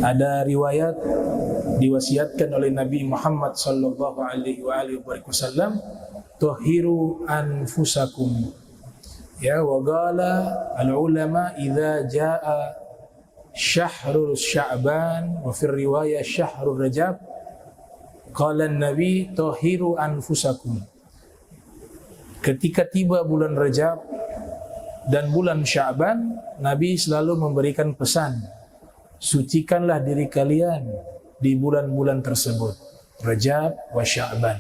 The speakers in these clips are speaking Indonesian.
Ada riwayat diwasiatkan oleh Nabi Muhammad sallallahu alaihi wasallam, "Tahiru anfusakum." Ya, wa qala al-ulama idza jaa syahrul sya'ban wa fi riwayah syahrul rajab qala an-nabi tahiru anfusakum. Ketika tiba bulan Rajab dan bulan Sya'ban, Nabi selalu memberikan pesan, sucikanlah diri kalian di bulan-bulan tersebut, Rajab wa Sya'ban.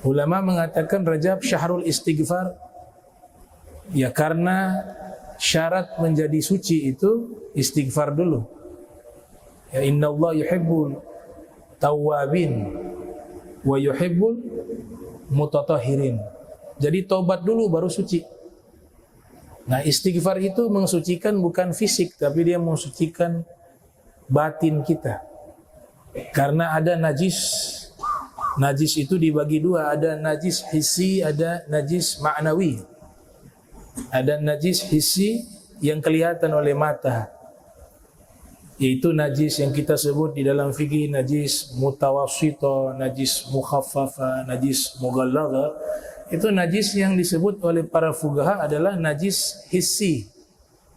Ulama mengatakan Rajab syahrul istighfar, ya karena syarat menjadi suci itu istighfar dulu. Ya, innallaha yuhibbul tawwabin wa yuhibbul mutatahhirin. Jadi taubat dulu baru suci. Nah, istighfar itu mensucikan bukan fisik, tapi dia mensucikan batin kita. Karena ada najis. Najis itu dibagi dua, ada najis hissi, ada najis ma'nawi. Ada najis hissi yang kelihatan oleh mata, yaitu najis yang kita sebut di dalam fikih najis mutawassita, najis mukhaffafa, najis mughallagha. Itu najis yang disebut oleh para fuqaha adalah najis hissi,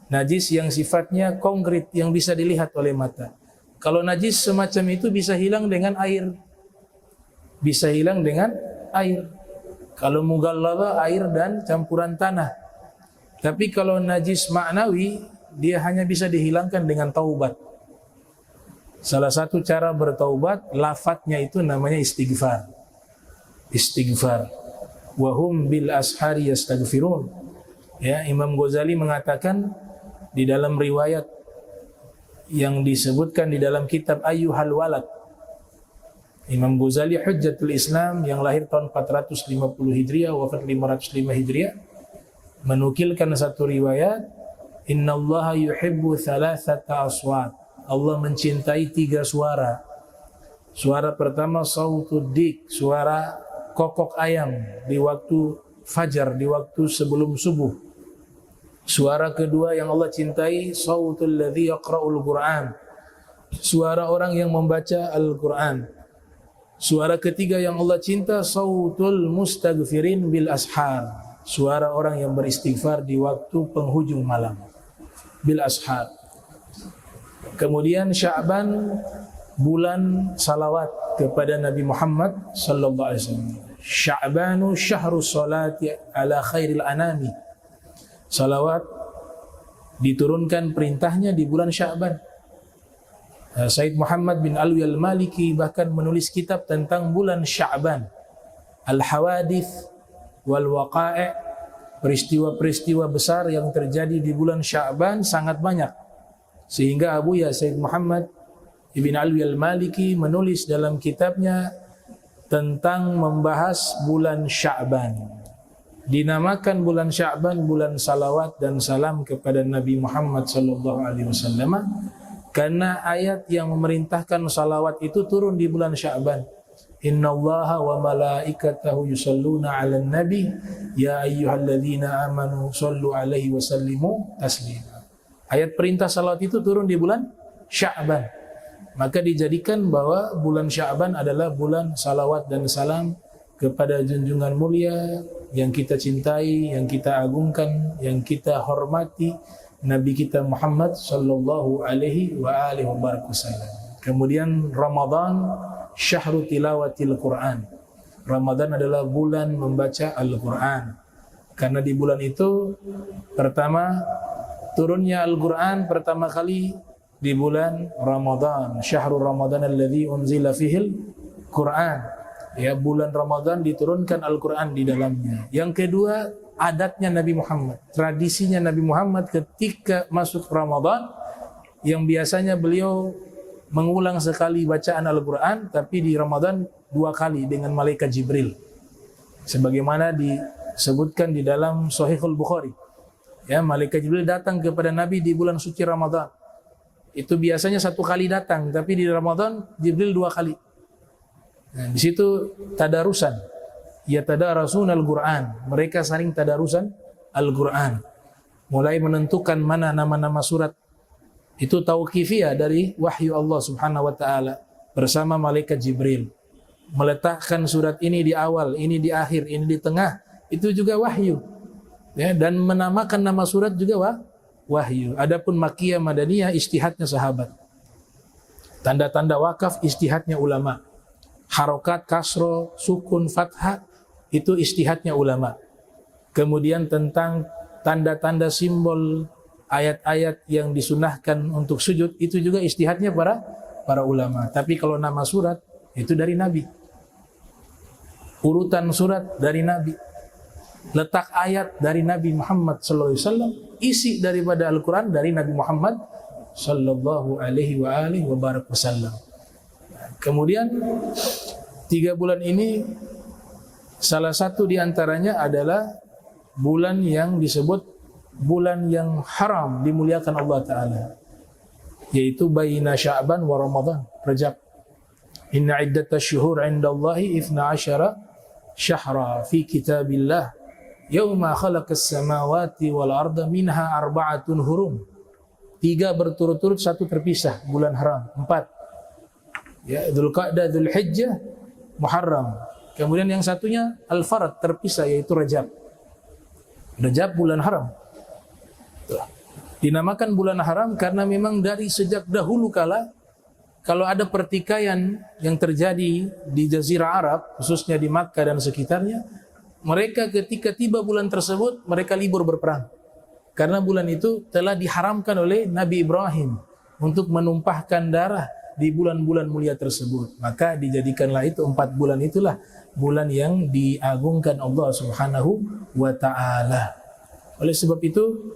najis yang sifatnya konkret, yang bisa dilihat oleh mata. Kalau najis semacam itu bisa hilang dengan air, bisa hilang dengan air. Kalau mughallagha, air dan campuran tanah. Tapi kalau najis ma'nawi, dia hanya bisa dihilangkan dengan taubat. Salah satu cara bertaubat, lafadznya itu namanya istighfar. Istighfar. Wahum bil ashari yastaghfirun. Ya, Imam Ghazali mengatakan di dalam riwayat yang disebutkan di dalam kitab Ayyuhal Walad. Imam Ghazali Hujjatul Islam yang lahir tahun 450 Hijriah, wafat 505 Hijriah, menukilkan satu riwayat, innallaha yuhibbu thalathata aswat. Allah mencintai 3 suara. Suara pertama sautud dik, suara kokok ayam di waktu fajar, di waktu sebelum subuh. Suara kedua yang Allah cintai sautul ladzi yaqra'ul Qur'an, suara orang yang membaca Al-Qur'an. Suara ketiga yang Allah cinta sautul mustaghfirin bil ashar, suara orang yang beristighfar di waktu penghujung malam, bil ashar. Kemudian Sya'ban, bulan salawat kepada Nabi Muhammad sallallahu alaihi wasallam. Sya'banu syahru salati ala khairil anami. Salawat diturunkan perintahnya di bulan Sya'ban. Said Muhammad bin Alwi al-Maliki bahkan menulis kitab tentang bulan Sya'ban. Al-Hawadith wal waqa'i', peristiwa-peristiwa besar yang terjadi di bulan Sya'ban sangat banyak. Sehingga Abuya Said Muhammad Ibn Alwi al-Maliki menulis dalam kitabnya tentang membahas bulan Sya'ban. Dinamakan bulan Sya'ban bulan salawat dan salam kepada Nabi Muhammad sallallahu alaihi wasallam karena ayat yang memerintahkan salawat itu turun di bulan Sya'ban. Innallaha wa malaikatahu yusalluna 'alan nabi ya ayyuhalladzina amanu shallu alaihi wa sallimu taslima. Ayat perintah salawat itu turun di bulan Sya'ban. Maka dijadikan bahwa bulan Sya'ban adalah bulan salawat dan salam kepada junjungan mulia yang kita cintai, yang kita agungkan, yang kita hormati, Nabi kita Muhammad sallallahu alaihi wa alihi wasallam. Kemudian Ramadan syahrul tilawatil Quran. Ramadan adalah bulan membaca Al-Quran. Karena di bulan itu pertama turunnya Al-Quran pertama kali di bulan Ramadan. Syahrul Ramadan alladzi unzila fihil Quran. Ya, bulan Ramadan diturunkan Al-Quran di dalamnya. Yang kedua, adatnya Nabi Muhammad. Tradisinya Nabi Muhammad ketika masuk Ramadan, yang biasanya beliau mengulang sekali bacaan Al-Quran, tapi di Ramadan 2 kali dengan malaikat Jibril. Sebagaimana disebutkan di dalam Sahihul Bukhari. Ya, malaikat Jibril datang kepada Nabi di bulan suci Ramadan. Itu biasanya 1 kali datang, tapi di Ramadan Jibril 2 kali. Nah, di situ tadarusan. Ya tadarasun Al-Quran. Mereka saling tadarusan Al-Quran. Mulai menentukan mana nama-nama surat Itu tauqifiyah dari wahyu Allah Subhanahu wa taala bersama malaikat Jibril. Meletakkan surat ini di awal, ini di akhir, ini di tengah, itu juga wahyu. Ya, dan menamakan nama surat juga wahyu. Adapun Makkiyah Madaniyah ijtihadnya sahabat. Tanda-tanda wakaf ijtihadnya ulama. Harokat, kasro, sukun, fathah itu ijtihadnya ulama. Kemudian tentang tanda-tanda simbol ayat-ayat yang disunahkan untuk sujud itu juga ijtihadnya para ulama. Tapi kalau nama surat itu dari Nabi. Urutan surat dari Nabi. Letak ayat dari Nabi Muhammad sallallahu alaihi wasallam, isi daripada Al-Qur'an dari Nabi Muhammad sallallahu alaihi wasallam. Kemudian 3 bulan ini salah satu di antaranya adalah bulan yang disebut bulan yang haram dimuliakan Allah Ta'ala, yaitu baina Sya'ban wa Ramadan, Rajab. Inna iddatash syuhur 'indallahi 12 syahra fi kitabillah yauma khalaqas samawati wal arda minha arba'atun hurum. 3 berturut-turut, 1 terpisah, bulan haram. 4 ya, Dzulqa'dah, Dzulhijjah, Muharram. Kemudian yang satunya Al-Farad, terpisah, yaitu Rajab. Rajab bulan haram. Dinamakan bulan haram karena memang dari sejak dahulu kala kalau ada pertikaian yang terjadi di Jazirah Arab, khususnya di Makkah dan sekitarnya, mereka ketika tiba bulan tersebut, mereka libur berperang. Karena bulan itu telah diharamkan oleh Nabi Ibrahim untuk menumpahkan darah di bulan-bulan mulia tersebut. Maka dijadikanlah itu 4 bulan itulah bulan yang diagungkan Allah Subhanahu wa ta'ala. Oleh sebab itu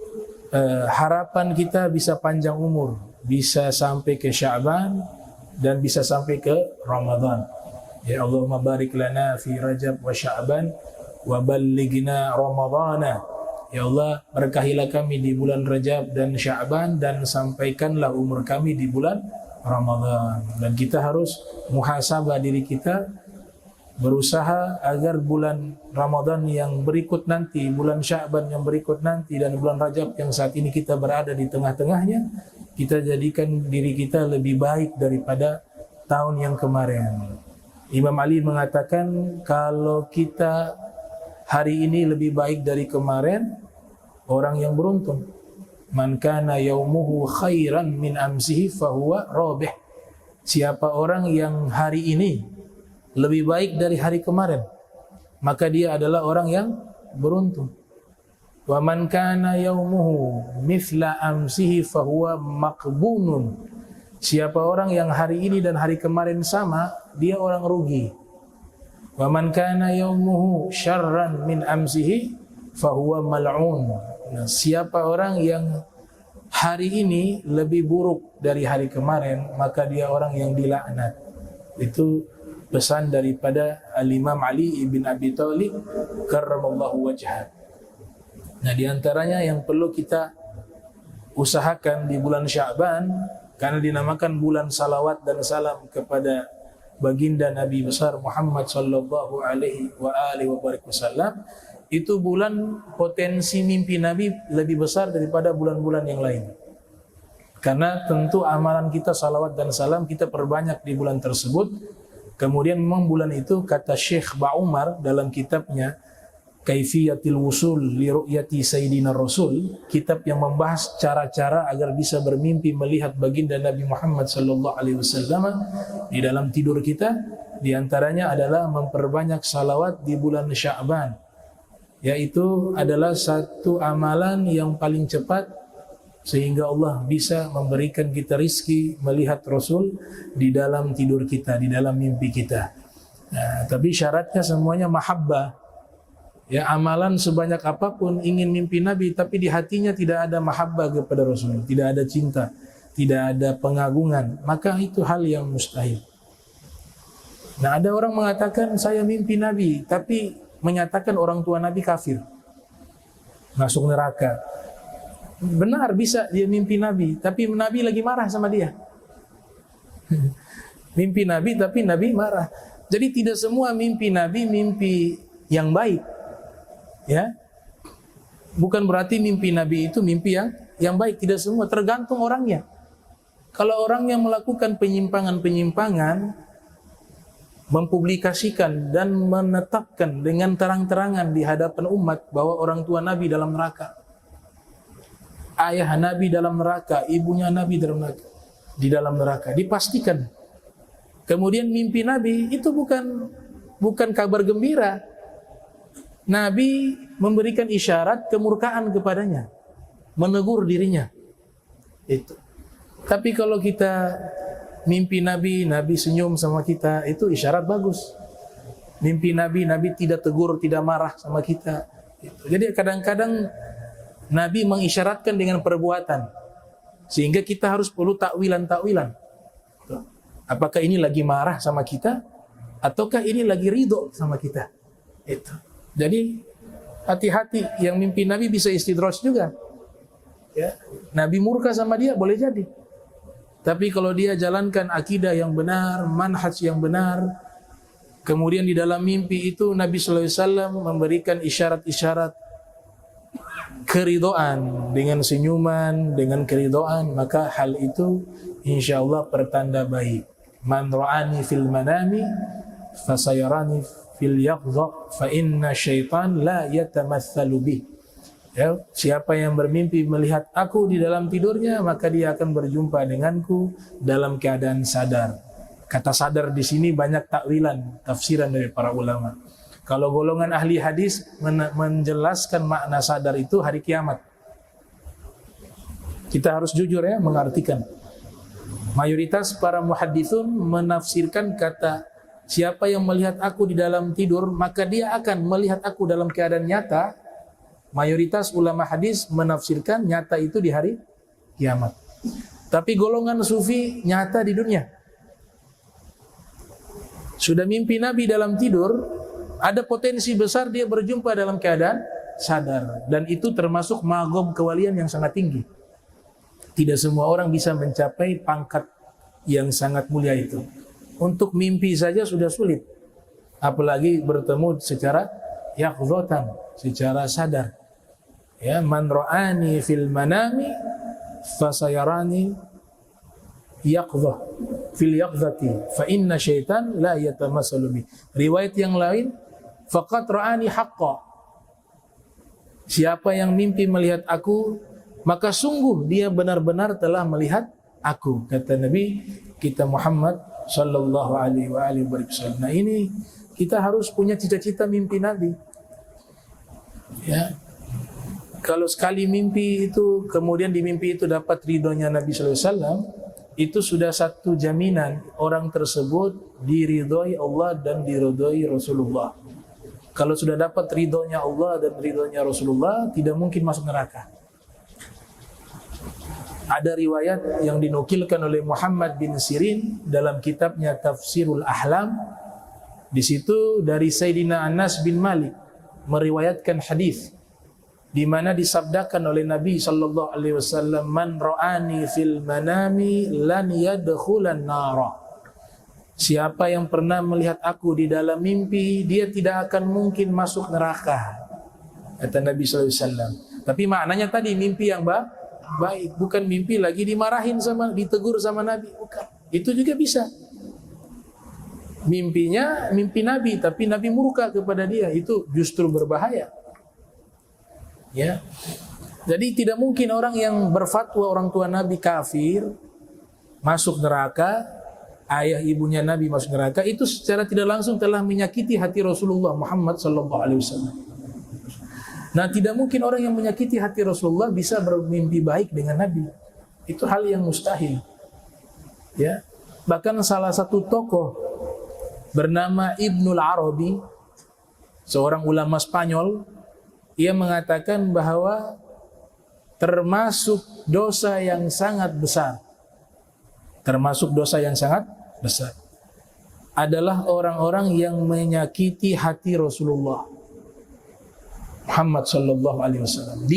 harapan kita bisa panjang umur, bisa sampai ke Sya'ban dan bisa sampai ke Ramadan. Ya Allahumma barik lana fi Rajab wa Sya'ban wa ballighna Ramadana. Ya Allah, berkahilah kami di bulan Rajab dan Sya'ban dan sampaikanlah umur kami di bulan Ramadan. Dan kita harus muhasabah diri kita, berusaha agar bulan Ramadan yang berikut nanti, bulan Sya'ban yang berikut nanti, dan bulan Rajab yang saat ini kita berada di tengah-tengahnya, kita jadikan diri kita lebih baik daripada tahun yang kemarin. Imam Ali mengatakan kalau kita hari ini lebih baik dari kemarin, orang yang beruntung. Man kana yaumuhu khairan min amsihi fahuwa rabih. Siapa orang yang hari ini lebih baik dari hari kemarin, maka dia adalah orang yang beruntung. Wa man kana yaumuhu mithla amsihi fahuwa maqbunun. Siapa orang yang hari ini dan hari kemarin sama, dia orang rugi. Wa man kana yaumuhu syarran min amsihi fahuwa mal'un. Nah, siapa orang yang hari ini lebih buruk dari hari kemarin, maka dia orang yang dilaknat. Itu pesan daripada Al-Imam Ali ibn Abi Thalib karramallahu wajhah. Nah, di antaranya yang perlu kita usahakan di bulan Sya'ban, karena dinamakan bulan salawat dan salam kepada baginda Nabi besar Muhammad sallallahu alaihi wasallam, itu bulan potensi mimpi Nabi lebih besar daripada bulan-bulan yang lain. Karena tentu amalan kita salawat dan salam kita perbanyak di bulan tersebut. Kemudian memang bulan itu, kata Syekh Ba'umar dalam kitabnya Kaifiyatil Wusul li Ru'yati Sayyidina Rasul, kitab yang membahas cara-cara agar bisa bermimpi melihat baginda Nabi Muhammad sallallahu alaihi wasallam di dalam tidur kita. Di antaranya adalah memperbanyak salawat di bulan Sya'ban, yaitu adalah satu amalan yang paling cepat sehingga Allah bisa memberikan kita rizki melihat Rasul di dalam tidur kita, di dalam mimpi kita. Nah, tapi syaratnya semuanya mahabbah. Ya, amalan sebanyak apapun ingin mimpi Nabi, tapi di hatinya tidak ada mahabbah kepada Rasul, tidak ada cinta, tidak ada pengagungan, maka itu hal yang mustahil. Nah, ada orang mengatakan saya mimpi Nabi, tapi menyatakan orang tua Nabi kafir, masuk neraka. Benar, bisa dia mimpi Nabi, tapi Nabi lagi marah sama dia. Mimpi Nabi, tapi Nabi marah. Jadi tidak semua mimpi Nabi mimpi yang baik. Ya, bukan berarti mimpi Nabi itu mimpi yang baik, tidak semua, tergantung orangnya. Kalau orang yang melakukan penyimpangan-penyimpangan, mempublikasikan dan menetapkan dengan terang-terangan di hadapan umat bahwa orang tua Nabi dalam neraka, ayah Nabi dalam neraka, ibunya Nabi di dalam neraka, dipastikan. Kemudian mimpi Nabi itu bukan kabar gembira. Nabi memberikan isyarat kemurkaan kepadanya, menegur dirinya. Itu. Tapi kalau kita mimpi Nabi senyum sama kita, itu isyarat bagus. Mimpi Nabi tidak tegur, tidak marah sama kita. Itu. Jadi kadang-kadang Nabi mengisyaratkan dengan perbuatan, sehingga kita harus perlu takwilan. Apakah ini lagi marah sama kita, ataukah ini lagi ridho sama kita? Itu. Jadi hati-hati, yang mimpi Nabi bisa istidraj juga. Ya. Nabi murka sama dia, boleh jadi. Tapi kalau dia jalankan akidah yang benar, manhaj yang benar, kemudian di dalam mimpi itu Nabi sallallahu alaihi wasallam memberikan isyarat-isyarat keridhaan dengan senyuman, dengan keridhaan, maka hal itu insyaallah pertanda baik. Man ra'ani fil manami fasayarani fil yaqdha fa inna syaitan la yatamatsalu bih. Ya, siapa yang bermimpi melihat aku di dalam tidurnya, maka dia akan berjumpa denganku dalam keadaan sadar. Kata sadar di sini banyak takwilan, tafsiran dari para ulama. Kalau golongan ahli hadis menjelaskan makna sadar itu hari kiamat. Kita harus jujur ya mengartikan. Mayoritas para muhadditsun menafsirkan kata siapa yang melihat aku di dalam tidur, maka dia akan melihat aku dalam keadaan nyata. Mayoritas ulama hadis menafsirkan nyata itu di hari kiamat. Tapi golongan sufi nyata di dunia. Sudah mimpi Nabi dalam tidur, ada potensi besar dia berjumpa dalam keadaan sadar. Dan itu termasuk magom kewalian yang sangat tinggi. Tidak semua orang bisa mencapai pangkat yang sangat mulia itu. Untuk mimpi saja sudah sulit, apalagi bertemu secara yaqdhatan, secara sadar. Ya, man ra'ani fil manami fasayarani yaqdhah fil yaqdhati fa inna syaitan la yatamassalu bi. Riwayat yang lain, faqad ra'ani haqqan. Siapa yang mimpi melihat aku, maka sungguh dia benar-benar telah melihat aku, kata Nabi kita Muhammad sallallahu alaihi wasallam. Nah, ini kita harus punya cita-cita mimpi Nabi. Ya. Kalau sekali mimpi itu, kemudian di mimpi itu dapat ridhonya Nabi sallallahu alaihi wasallam, itu sudah satu jaminan orang tersebut diridhoi Allah dan diridhoi Rasulullah. Kalau sudah dapat ridhonya Allah dan ridhonya Rasulullah, tidak mungkin masuk neraka. Ada riwayat yang dinukilkan oleh Muhammad bin Sirin dalam kitabnya Tafsirul Ahlam. Di situ dari Sayyidina Anas bin Malik meriwayatkan hadis di mana disabdakan oleh Nabi sallallahu alaihi wasallam, man ra'ani fil manami lan yadkhulan nara. Siapa yang pernah melihat aku di dalam mimpi, dia tidak akan mungkin masuk neraka, kata Nabi sallallahu alaihi wasallam. Tapi maknanya tadi mimpi yang baik, bukan mimpi lagi dimarahin sama, ditegur sama Nabi, bukan. Itu juga bisa. Mimpinya mimpi Nabi, tapi Nabi murka kepada dia, itu justru berbahaya. Ya. Jadi tidak mungkin orang yang berfatwa orang tua Nabi kafir masuk neraka, ayah ibunya Nabi masuk neraka, itu secara tidak langsung telah menyakiti hati Rasulullah Muhammad sallallahu alaihi wasallam. Nah, tidak mungkin orang yang menyakiti hati Rasulullah bisa bermimpi baik dengan Nabi. Itu hal yang mustahil. Ya. Bahkan salah satu tokoh bernama Ibnul Arabi, seorang ulama Spanyol, ia mengatakan bahwa termasuk dosa yang sangat besar, adalah orang-orang yang menyakiti hati Rasulullah Muhammad sallallahu alaihi wasallam.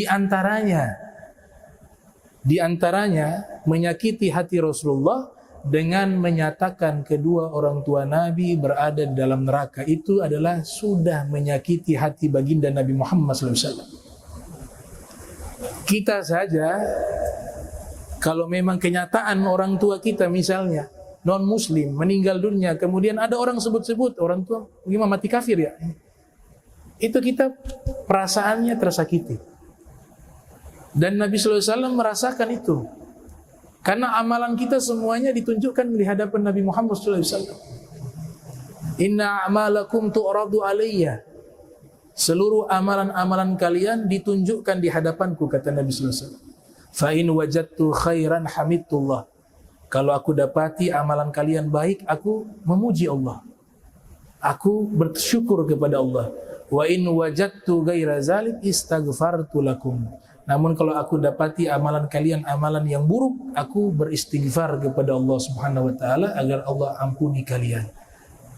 Di antaranya menyakiti hati Rasulullah dengan menyatakan kedua orang tua Nabi berada di dalam neraka. Itu adalah sudah menyakiti hati baginda Nabi Muhammad SAW. Kita saja Kalau memang kenyataan orang tua kita misalnya non muslim meninggal dunia, kemudian ada orang sebut-sebut orang tua gimana mati kafir ya, itu kita perasaannya tersakiti. Dan Nabi SAW merasakan itu, karena amalan kita semuanya ditunjukkan di hadapan Nabi Muhammad SAW. Inna a'malakum tu'radu alayya, seluruh amalan-amalan kalian ditunjukkan di hadapanku, kata Nabi SAW. Fa in wajadtu khairan hamidullah, kalau aku dapati amalan kalian baik, aku memuji Allah, aku bersyukur kepada Allah. Wa in wajadtu ghaira zalik istaghfartu lakum, namun kalau aku dapati amalan kalian amalan yang buruk, aku beristighfar kepada Allah Subhanahu wa taala agar Allah ampuni kalian.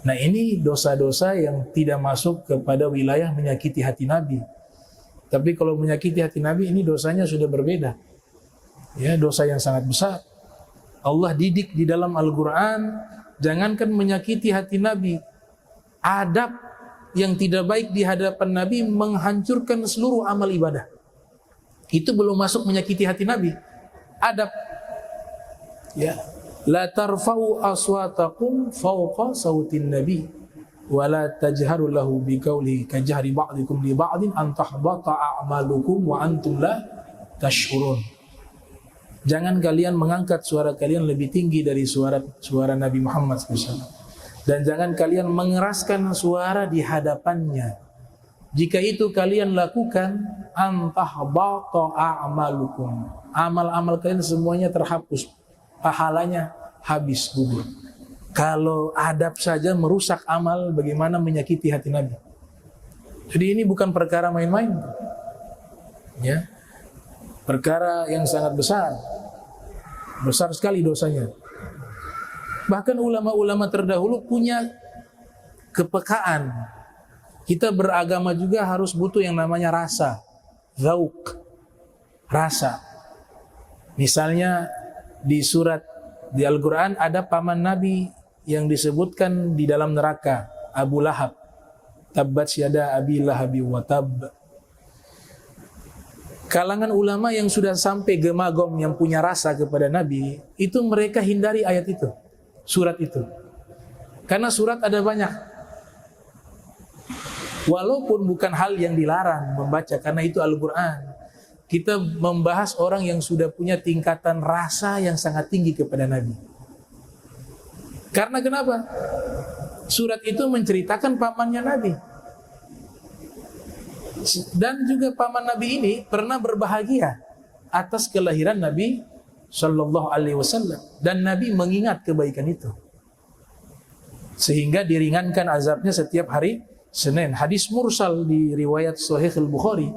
Nah, ini dosa-dosa yang tidak masuk kepada wilayah menyakiti hati Nabi. Tapi kalau menyakiti hati Nabi, ini dosanya sudah berbeda. Ya, dosa yang sangat besar. Allah didik di dalam Al-Quran, jangankan menyakiti hati Nabi, adab yang tidak baik di hadapan Nabi menghancurkan seluruh amal ibadah. Itu belum masuk menyakiti hati Nabi. Adab. Ya. La tarfa'u aswatakum fawqa sautin nabi wa la tajharu lahu biqaulihi kajhari ba'dikum li ba'din an tahbata a'malukum wa antum la tash'urun. Jangan kalian mengangkat suara kalian lebih tinggi dari suara Nabi Muhammad SAW. Dan jangan kalian mengeraskan suara di hadapannya. Jika itu kalian lakukan, antahbata a'malukum, amal-amal kalian semuanya terhapus, pahalanya habis gugur. Kalau adab saja merusak amal, bagaimana menyakiti hati Nabi? Jadi ini bukan perkara main-main, ya, perkara yang sangat besar, besar sekali dosanya. Bahkan ulama-ulama terdahulu punya kepekaan. Kita beragama juga harus butuh yang namanya rasa, zauk, rasa. Misalnya di di Al-Quran ada paman Nabi yang disebutkan di dalam neraka, Abu Lahab. Tabbat yada abi lahabi wa tab. Kalangan ulama yang sudah sampai gemagom yang punya rasa kepada Nabi, itu mereka hindari ayat itu, surat itu. Karena surat ada banyak. Walaupun bukan hal yang dilarang membaca, karena itu Al-Quran. Kita membahas orang yang sudah punya tingkatan rasa yang sangat tinggi kepada Nabi. Karena kenapa? Surat itu menceritakan pamannya Nabi. Dan juga paman Nabi ini pernah berbahagia atas kelahiran Nabi Sallallahu Alaihi Wasallam. Dan Nabi mengingat kebaikan itu, sehingga diringankan azabnya setiap hari Senin. Hadis mursal di riwayat Sahih Al-Bukhari.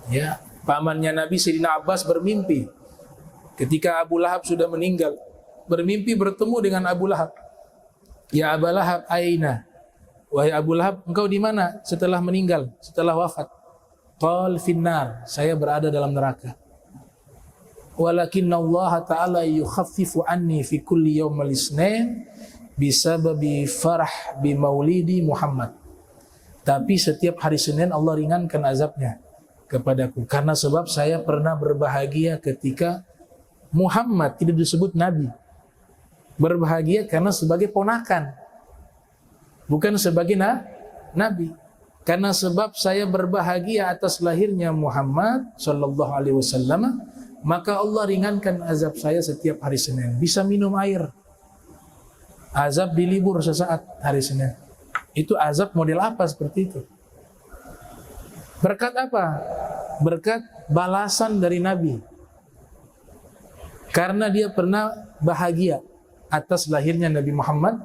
Ya, pamannya Nabi Sayyidina Abbas bermimpi ketika Abu Lahab sudah meninggal. Bermimpi bertemu dengan Abu Lahab. Ya Abu Lahab aina? Wahai Abu Lahab, engkau di mana setelah meninggal, setelah wafat? Qal finnar, saya berada dalam neraka. Walakinna Allah Ta'ala yukhaffifu anni fi kulli yawmal isnin bisababi farah bi maulidi Muhammad. Tapi setiap hari Senin Allah ringankan azabnya kepadaku, karena sebab saya pernah berbahagia ketika Muhammad, tidak disebut Nabi, berbahagia karena sebagai ponakan, bukan sebagai Nabi. Karena sebab saya berbahagia atas lahirnya Muhammad Sallallahu Alaihi Wasallam, maka Allah ringankan azab saya setiap hari Senin. Bisa minum air, azab dilibur sesaat hari Senin. Itu azab model apa seperti itu? Berkat apa? Berkat balasan dari Nabi. Karena dia pernah bahagia atas lahirnya Nabi Muhammad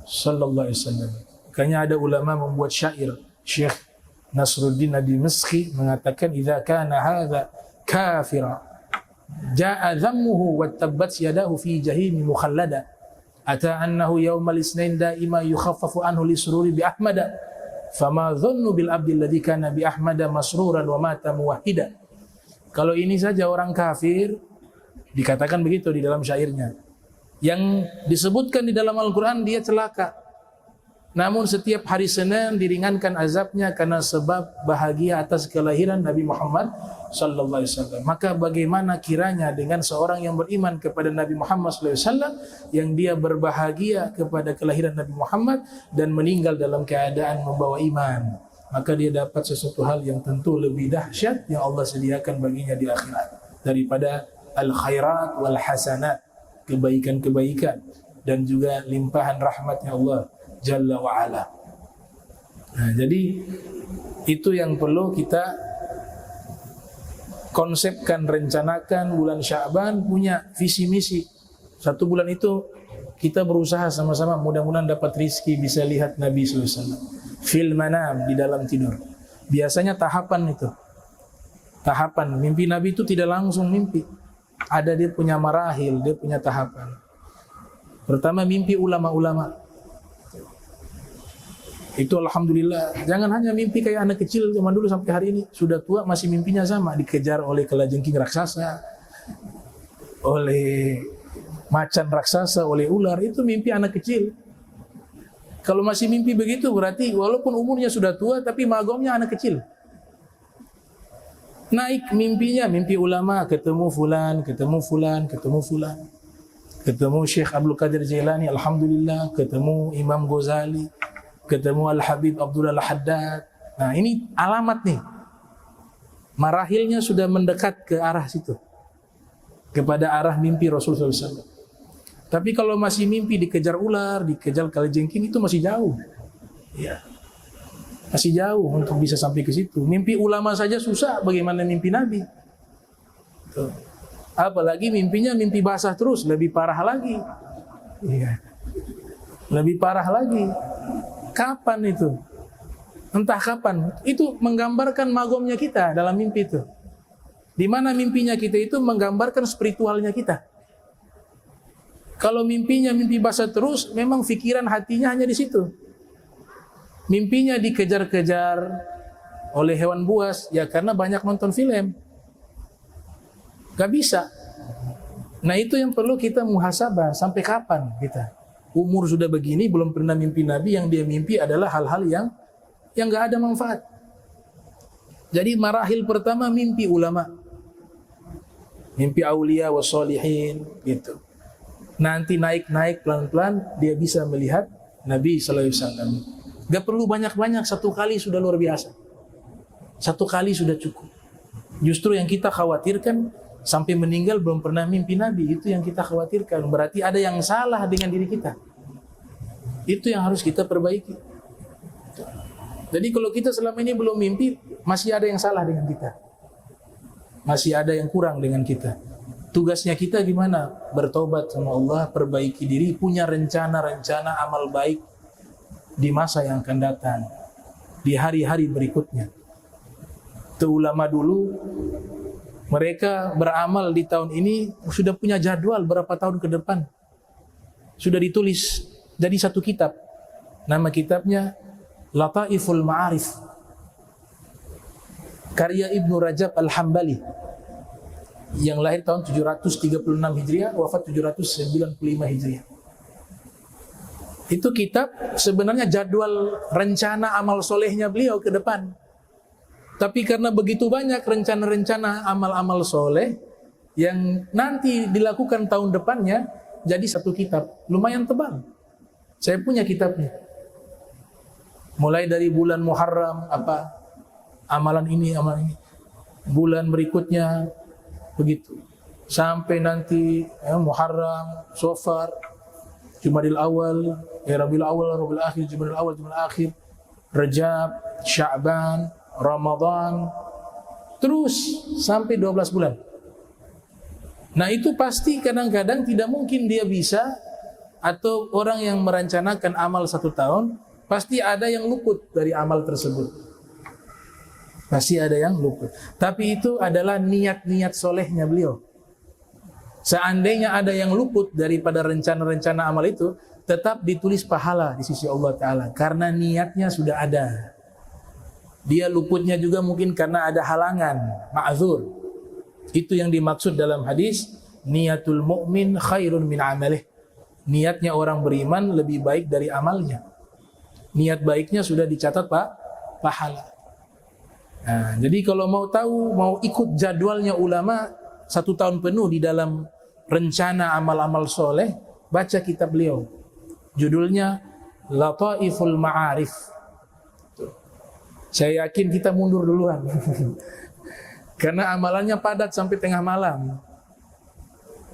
Sallallahu Alaihi Wasallam. Makanya ada ulama membuat syair. Syekh Nasruddin Ad-Dimashqi mengatakan, "Idza kana hadza kafira, jaa dhammuhu wa tabbat yadahu fi jahim mukhallada. Ata annahu yawmal isnain daima yukhaffafu anhu li sururi bi Ahmada. Fama dhannu bil abdi alladhi kana bi Ahmada masruran wa mata muwahhida." Kalau ini saja orang kafir, dikatakan begitu di dalam syairnya. Yang disebutkan di dalam Al-Quran, dia celaka. Namun setiap hari Senin diringankan azabnya karena sebab bahagia atas kelahiran Nabi Muhammad sallallahu alaihi wasallam. Maka bagaimana kiranya dengan seorang yang beriman kepada Nabi Muhammad sallallahu alaihi wasallam yang dia berbahagia kepada kelahiran Nabi Muhammad dan meninggal dalam keadaan membawa iman. Maka dia dapat sesuatu hal yang tentu lebih dahsyat yang Allah sediakan baginya di akhirat daripada al-khairat wal hasanat, kebaikan-kebaikan dan juga limpahan rahmatnya Allah Jalla wa'ala. Nah, jadi itu yang perlu kita konsepkan, rencanakan. Bulan Sya'ban punya visi misi. 1 bulan itu kita berusaha sama-sama, mudah-mudahan dapat rizki bisa lihat Nabi SAW fil manam, di dalam tidur. Biasanya tahapan itu, tahapan mimpi Nabi itu tidak langsung mimpi, ada dia punya marahil, dia punya tahapan. Pertama mimpi ulama-ulama. Itu alhamdulillah, jangan hanya mimpi kayak anak kecil zaman dulu sampai hari ini, sudah tua masih mimpinya sama, dikejar oleh kalajengking raksasa, oleh macan raksasa, oleh ular. Itu mimpi anak kecil. Kalau masih mimpi begitu berarti walaupun umurnya sudah tua tapi magomnya anak kecil. Naik mimpinya, mimpi ulama, ketemu fulan, ketemu fulan, ketemu fulan, ketemu Syekh Abdul Qadir Jailani, alhamdulillah, ketemu Imam Ghazali, ketemu Al-Habib Abdullah Al-Haddad. Nah, ini alamat nih. Marahilnya sudah mendekat ke arah situ, kepada arah mimpi Rasulullah SAW. Tapi kalau masih mimpi dikejar ular, dikejar kalajengking, itu masih jauh. Ya. Masih jauh untuk bisa sampai ke situ. Mimpi ulama saja susah, bagaimana mimpi Nabi? Tuh. Apalagi mimpinya mimpi basah terus, lebih parah lagi. Iya. Lebih parah lagi. Kapan itu? Entah kapan. Itu menggambarkan magomnya kita dalam mimpi itu. Di mana mimpinya kita itu menggambarkan spiritualnya kita. Kalau mimpinya mimpi basah terus, memang pikiran hatinya hanya di situ. Mimpinya dikejar-kejar oleh hewan buas, ya karena banyak nonton film. Gak bisa. Nah itu yang perlu kita muhasabah, sampai kapan kita. Umur sudah begini, belum pernah mimpi Nabi, yang dia mimpi adalah hal-hal yang gak ada manfaat. Jadi marahil pertama mimpi ulama. Mimpi aulia wa sholihin, gitu. Nanti naik-naik pelan-pelan, dia bisa melihat Nabi SAW. Gak perlu banyak-banyak, 1 kali sudah luar biasa. 1 kali sudah cukup. Justru yang kita khawatirkan, sampai meninggal belum pernah mimpi Nabi, itu yang kita khawatirkan. Berarti ada yang salah dengan diri kita. Itu yang harus kita perbaiki. Jadi kalau kita selama ini belum mimpi, masih ada yang salah dengan kita. Masih ada yang kurang dengan kita. Tugasnya kita gimana? Bertobat sama Allah, perbaiki diri, punya rencana-rencana amal baik di masa yang akan datang, di hari-hari berikutnya. Itu ulama dulu, mereka beramal di tahun ini sudah punya jadwal berapa tahun ke depan. Sudah ditulis jadi 1 kitab. Nama kitabnya Lataiful Ma'arif, karya Ibnu Rajab Al-Hambali, yang lahir tahun 736 Hijriah, wafat 795 Hijriah. Itu kitab sebenarnya jadwal rencana amal solehnya beliau ke depan. Tapi karena begitu banyak rencana-rencana amal-amal soleh yang nanti dilakukan tahun depannya, jadi 1 kitab. Lumayan tebal. Saya punya kitabnya. Mulai dari bulan Muharram, amalan ini. Bulan berikutnya, begitu. Sampai nanti Muharram, Safar, Jumadil Awal, Rabiul Awal, Rabiul Akhir, Jumadil Awal, Jumadil Akhir, Rajab, Sya'ban, Ramadan, terus sampai 12 bulan. Nah itu pasti kadang-kadang tidak mungkin dia bisa, atau orang yang merencanakan amal 1 tahun, pasti ada yang luput dari amal tersebut. Pasti ada yang luput. Tapi itu adalah niat-niat solehnya beliau. Seandainya ada yang luput daripada rencana-rencana amal itu, tetap ditulis pahala di sisi Allah Ta'ala. Karena niatnya sudah ada. Dia luputnya juga mungkin karena ada halangan, ma'zur. Itu yang dimaksud dalam hadis, niatul mu'min khairun min amalih. Niatnya orang beriman lebih baik dari amalnya. niat baiknya sudah dicatat pahala. Nah, jadi kalau mau tahu, mau ikut jadwalnya ulama 1 tahun penuh di dalam rencana amal-amal soleh, baca kitab beliau. Judulnya Lataiful Ma'arif. Saya yakin kita mundur duluan. Karena amalannya padat sampai tengah malam.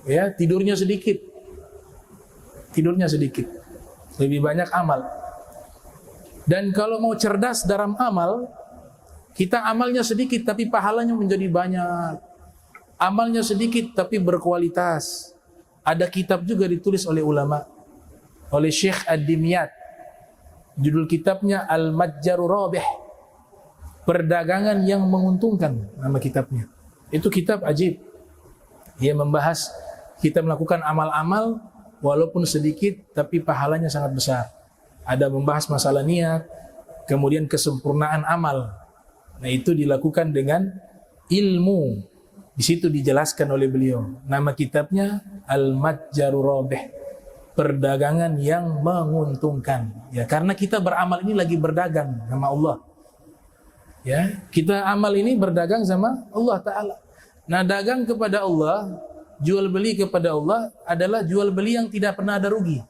Ya, tidurnya sedikit. Lebih banyak amal. Dan kalau mau cerdas dalam amal, kita amalnya sedikit tapi pahalanya menjadi banyak. Amalnya sedikit tapi berkualitas. Ada kitab juga ditulis oleh ulama, oleh Syekh Ad-Dimyat. Judul kitabnya Al-Matjarur Rabih. Perdagangan yang menguntungkan, nama kitabnya. Itu kitab ajib. Dia membahas kita melakukan amal-amal walaupun sedikit tapi pahalanya sangat besar. Ada membahas masalah niat, kemudian kesempurnaan amal. Nah, itu dilakukan dengan ilmu. Di situ dijelaskan oleh beliau. Nama kitabnya Al-Matjarur Rabih. Perdagangan yang menguntungkan. Ya, karena kita beramal ini lagi berdagang sama Allah. Ya, kita amal ini berdagang sama Allah Ta'ala. Nah, dagang kepada Allah, jual beli kepada Allah adalah jual beli yang tidak pernah ada rugi.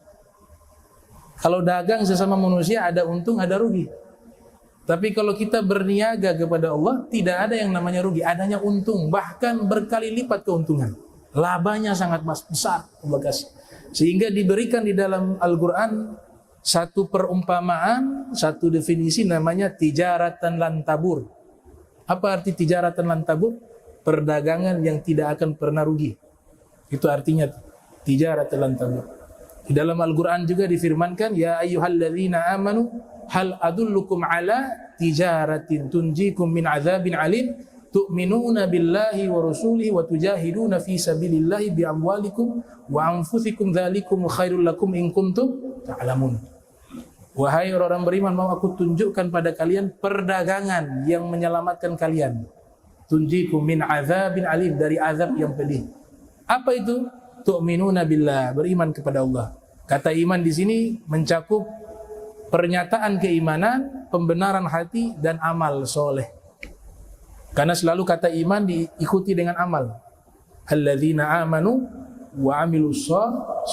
Kalau dagang sesama manusia ada untung, ada rugi. Tapi kalau kita berniaga kepada Allah, tidak ada yang namanya rugi, adanya untung, bahkan berkali lipat keuntungan. Labanya sangat besar Allah kasih. Sehingga diberikan di dalam Al-Quran satu perumpamaan, satu definisi namanya tijaratan lan tabur. Apa arti tijaratan lan tabur? Perdagangan yang tidak akan pernah rugi. Itu artinya tijaratan lan tabur. Di dalam Al-Quran juga difirmankan, ya ayyuhalladzina amanu hal adullukum ala tijaratin tunjikum min azabin alim tu'minuna billahi wa rasulihi wa tujahiduna fi sabilillahi bi amwalikum wa anfusikum dzalikum khairul lakum in kuntum ta'lamun. Wahai orang beriman, mau aku tunjukkan pada kalian perdagangan yang menyelamatkan kalian. Tunjikum min azabin alim, dari azab yang pedih. Apa itu? Tu'minuna billah, beriman kepada Allah. Kata iman di sini mencakup pernyataan keimanan, pembenaran hati, dan amal soleh. Karena selalu kata iman diikuti dengan amal. Alladzina amanu wa amilus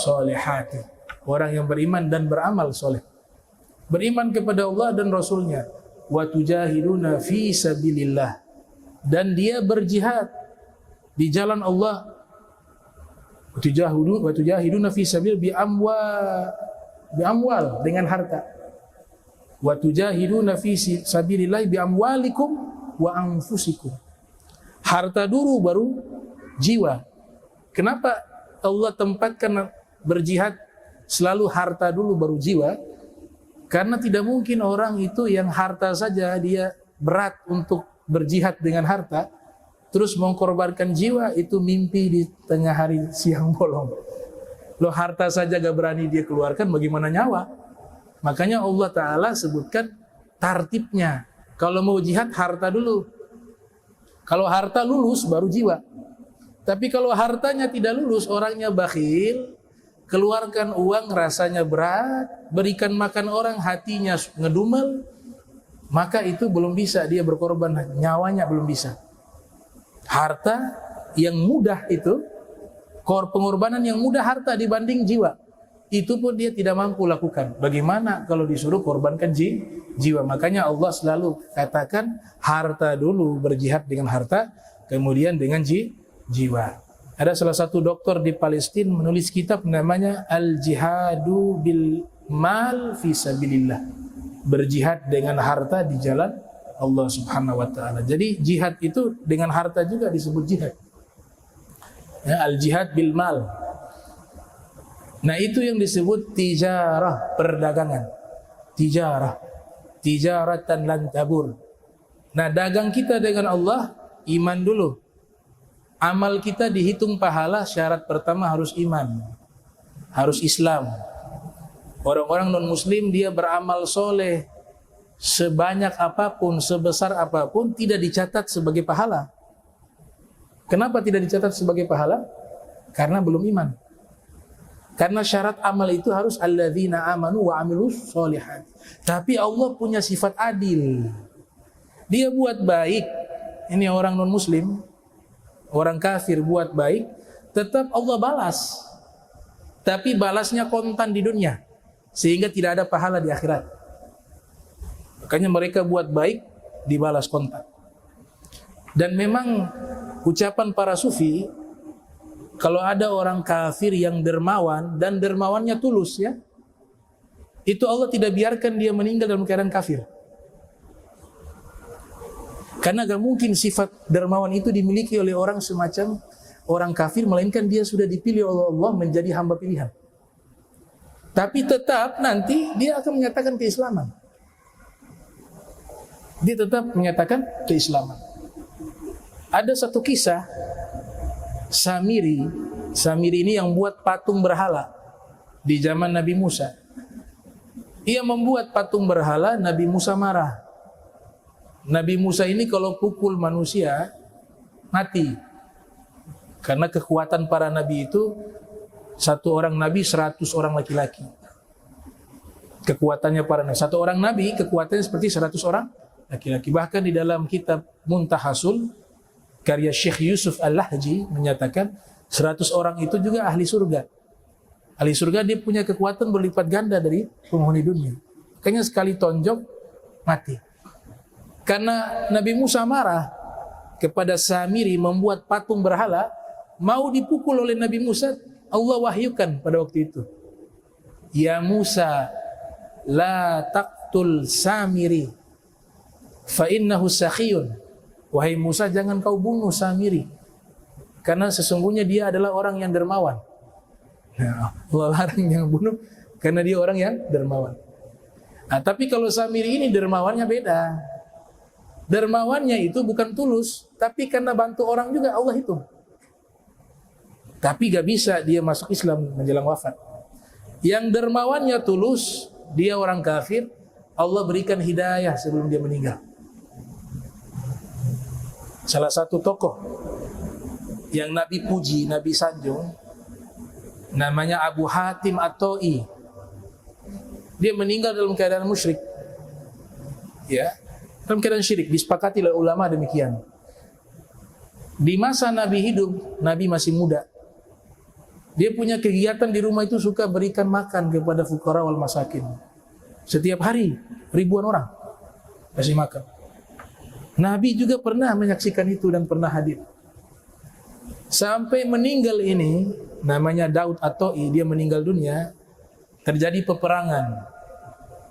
solihati. Orang yang beriman dan beramal soleh. Beriman kepada Allah dan Rasulnya. Wa tujahiduna fi sabilillah. Dan dia berjihad di jalan Allah. Wa tujahiduna fi sabil bi amwal, dengan harta. Wa tujahiduna fi sabilillah bi amwalikum wa anfusikum. Harta dulu baru jiwa. Kenapa Allah tempatkan berjihad selalu harta dulu baru jiwa? Karena tidak mungkin orang itu yang harta saja dia berat untuk berjihad dengan harta, terus mengkorbankan jiwa, itu mimpi di tengah hari siang bolong. Loh, harta saja gak berani dia keluarkan, bagaimana nyawa? Makanya Allah Ta'ala sebutkan tartibnya. Kalau mau jihad harta dulu. Kalau harta lulus baru jiwa. Tapi kalau hartanya tidak lulus, orangnya bakhil, keluarkan uang rasanya berat, berikan makan orang hatinya ngedumel, maka itu belum bisa dia berkorban, nyawanya belum bisa. Harta yang mudah itu, pengorbanan yang mudah harta dibanding jiwa, itu pun dia tidak mampu lakukan. Bagaimana kalau disuruh korbankan jiwa? Makanya Allah selalu katakan harta dulu, berjihad dengan harta, kemudian dengan jiwa. Ada salah satu dokter di Palestina menulis kitab namanya Al-Jihadu bil Mal fi Sabilillah. Berjihad dengan harta di jalan Allah Subhanahu wa Ta'ala. Jadi jihad itu dengan harta juga disebut jihad. Ya, Al-Jihad bil Mal. Nah, itu yang disebut tijarah, perdagangan. Tijaratan lan tabur. Nah, dagang kita dengan Allah, iman dulu. Amal kita dihitung pahala, syarat pertama harus iman, harus Islam. Orang-orang non-muslim dia beramal soleh sebanyak apapun, sebesar apapun, tidak dicatat sebagai pahala. Kenapa tidak dicatat sebagai pahala? Karena belum iman. Karena syarat amal itu harus alladzina amanu wa amilus sholihat. Tapi Allah punya sifat adil. Dia buat baik. Ini orang non muslim, orang kafir buat baik, tetap Allah balas. Tapi balasnya kontan di dunia, sehingga tidak ada pahala di akhirat. Makanya mereka buat baik, dibalas kontan. Dan memang ucapan para sufi, kalau ada orang kafir yang dermawan dan dermawannya tulus, ya, itu Allah tidak biarkan dia meninggal dalam keadaan kafir. Karena gak mungkin sifat dermawan itu dimiliki oleh orang semacam orang kafir, melainkan dia sudah dipilih oleh Allah menjadi hamba pilihan. Tapi tetap nanti dia akan menyatakan keislaman. Dia tetap menyatakan keislaman. Ada satu kisah Samiri ini yang buat patung berhala di zaman Nabi Musa. Ia membuat patung berhala, Nabi Musa marah. Nabi Musa ini kalau pukul manusia mati. Karena kekuatan para nabi itu, satu orang nabi 100 orang laki-laki. Kekuatannya para nabi, satu orang nabi kekuatannya seperti 100 orang laki-laki. Bahkan di dalam kitab Muntahasul karya Syekh Yusuf Al-Lahji menyatakan 100 orang itu juga ahli surga. Ahli surga dia punya kekuatan berlipat ganda dari penghuni dunia. Makanya sekali tonjok mati. Karena Nabi Musa marah kepada Samiri membuat patung berhala, mau dipukul oleh Nabi Musa, Allah wahyukan pada waktu itu, ya Musa, la taqtul Samiri fa innahu sakhiyun. Wahai Musa, jangan kau bunuh Samiri, karena sesungguhnya dia adalah orang yang dermawan. Nah, Allah larang jangan bunuh karena dia orang yang dermawan. Nah, tapi kalau Samiri ini dermawannya beda. Dermawannya itu bukan tulus, tapi karena bantu orang juga Allah hitung. Tapi gak bisa dia masuk Islam menjelang wafat. Yang dermawannya tulus, dia orang kafir, Allah berikan hidayah sebelum dia meninggal. Salah satu tokoh yang Nabi puji, Nabi sanjung, namanya Abu Hatim At-Ta'i. Dia meninggal dalam keadaan musyrik. Ya, dalam keadaan syirik, disepakati oleh ulama demikian. Di masa Nabi hidup, Nabi masih muda. Dia punya kegiatan di rumah itu suka berikan makan kepada fuqara wal masakin. Setiap hari ribuan orang kasih makan. Nabi juga pernah menyaksikan itu dan pernah hadir. Sampai meninggal ini, namanya Daud At-Ta'i, dia meninggal dunia, terjadi peperangan.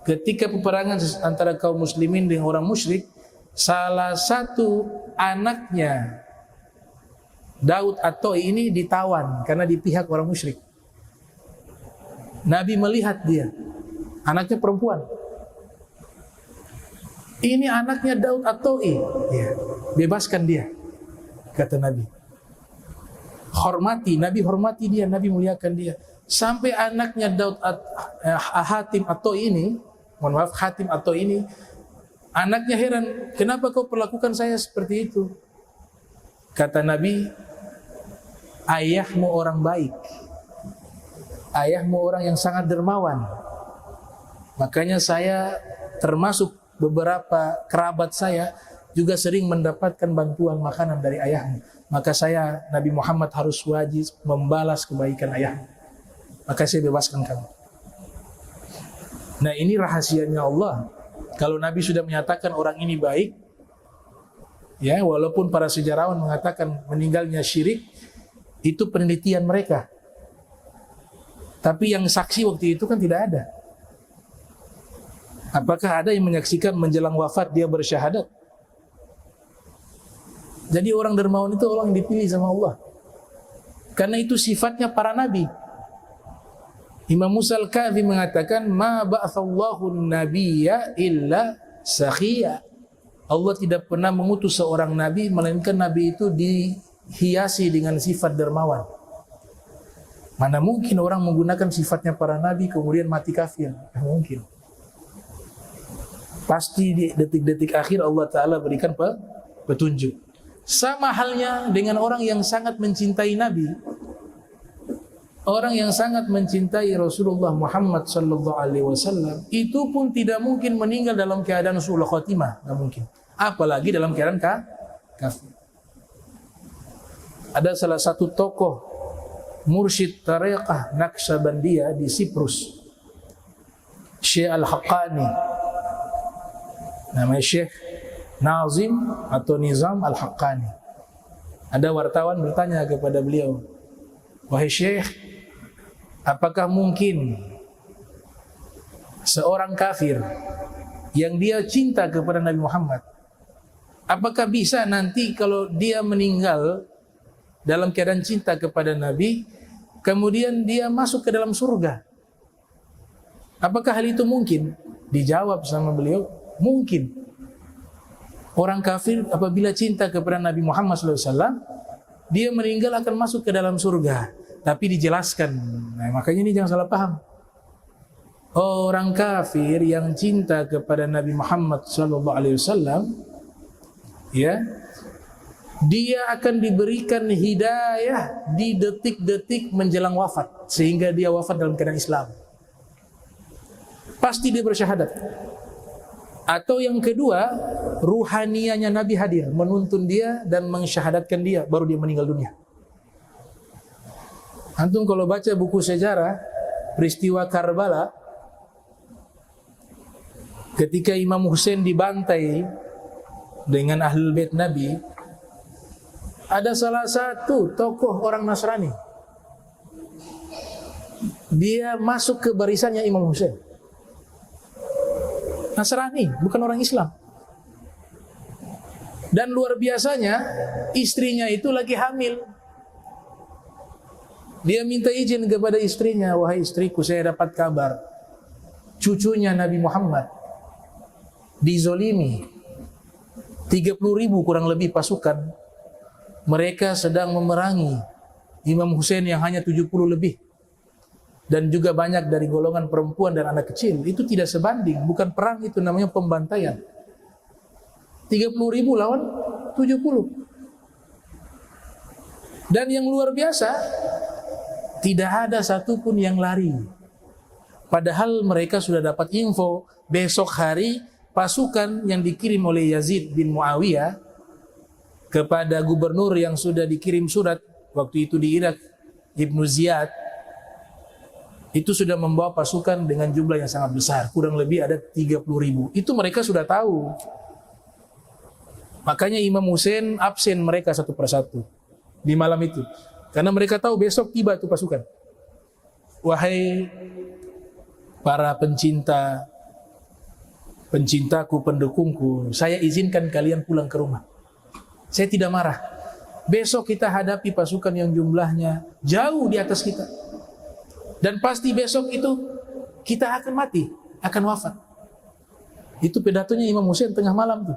Ketika peperangan antara kaum muslimin dengan orang musyrik, salah satu anaknya Daud At-Ta'i ini ditawan karena di pihak orang musyrik. Nabi melihat dia, anaknya perempuan. Ini anaknya Daud At-Ta'i, ya, bebaskan dia, kata Nabi. Hormati, Nabi hormati dia, Nabi muliakan dia. Sampai anaknya Daud Hatim At-Ta'i ini, mohon maaf, Hatim At-Ta'i ini, anaknya heran, kenapa kau perlakukan saya seperti itu? Kata Nabi, ayahmu orang baik, ayahmu orang yang sangat dermawan. Makanya saya termasuk beberapa kerabat saya juga sering mendapatkan bantuan makanan dari ayahmu. Maka saya, Nabi Muhammad, harus wajib membalas kebaikan ayahmu. Maka saya bebaskan kamu. Nah, ini rahasianya Allah. Kalau Nabi sudah menyatakan orang ini baik, ya, walaupun para sejarawan mengatakan meninggalnya syirik, itu penelitian mereka. Tapi yang saksi waktu itu kan tidak ada. Apakah ada yang menyaksikan menjelang wafat dia bersyahadat? Jadi orang dermawan itu orang yang dipilih sama Allah. Karena itu sifatnya para nabi. Imam Musa Al-Kadhi mengatakan, ma ba'athallahu nabiyya illa sakhiya. Allah tidak pernah mengutus seorang nabi melainkan nabi itu dihiasi dengan sifat dermawan. Mana mungkin orang menggunakan sifatnya para nabi kemudian mati kafir? Tidak mungkin. Pasti di detik-detik akhir Allah Ta'ala berikan petunjuk. Sama halnya dengan orang yang sangat mencintai Nabi. Orang yang sangat mencintai Rasulullah Muhammad sallallahu alaihi wasallam itu pun tidak mungkin meninggal dalam keadaan su'ul khatimah, enggak mungkin. Apalagi dalam keadaan kafir. Ada salah satu tokoh mursyid tariqah Naqsyabandiyah di Siprus, Syekh Al-Haqqani. Namanya Syekh Nazim atau Nizam Al-Haqqani. Ada wartawan bertanya kepada beliau, "Wahai Syekh, apakah mungkin seorang kafir yang dia cinta kepada Nabi Muhammad, apakah bisa nanti kalau dia meninggal dalam keadaan cinta kepada Nabi, kemudian dia masuk ke dalam surga? Apakah hal itu mungkin?" Dijawab sama beliau, mungkin. Orang kafir apabila cinta kepada Nabi Muhammad SAW, dia meninggal akan masuk ke dalam surga. Tapi dijelaskan, nah, makanya ini jangan salah paham. Orang kafir yang cinta kepada Nabi Muhammad SAW, ya, dia akan diberikan hidayah di detik-detik menjelang wafat, sehingga dia wafat dalam keadaan Islam. Pasti dia bersyahadat. Atau yang kedua, ruhanianya Nabi hadir, menuntun dia dan mensyahadatkan dia, baru dia meninggal dunia. Antum kalau baca buku sejarah peristiwa Karbala, ketika Imam Hussein dibantai dengan Ahlul Bait Nabi, ada salah satu tokoh orang Nasrani, dia masuk ke barisannya Imam Hussein. Nasrani, bukan orang Islam. Dan luar biasanya, istrinya itu lagi hamil. Dia minta izin kepada istrinya, "Wahai istriku, saya dapat kabar cucunya Nabi Muhammad dizolimi, 30.000 kurang lebih pasukan. Mereka sedang memerangi Imam Hussein yang hanya 70 lebih. Dan juga banyak dari golongan perempuan dan anak kecil. Itu tidak sebanding, bukan perang, itu namanya pembantaian. 30.000 lawan 70. Dan yang luar biasa, tidak ada satupun yang lari. Padahal mereka sudah dapat info, besok hari pasukan yang dikirim oleh Yazid bin Muawiyah kepada gubernur yang sudah dikirim surat waktu itu di Irak, Ibnu Ziyad, itu sudah membawa pasukan dengan jumlah yang sangat besar, kurang lebih ada 30.000. Itu mereka sudah tahu. Makanya Imam Hussein absen mereka satu persatu di malam itu, karena mereka tahu besok tiba itu pasukan. Wahai para pencintaku, pendukungku, saya izinkan kalian pulang ke rumah. Saya tidak marah. Besok kita hadapi pasukan yang jumlahnya jauh di atas kita. Dan pasti besok itu kita akan mati, akan wafat. Itu pidatonya Imam Hussein tengah malam tuh.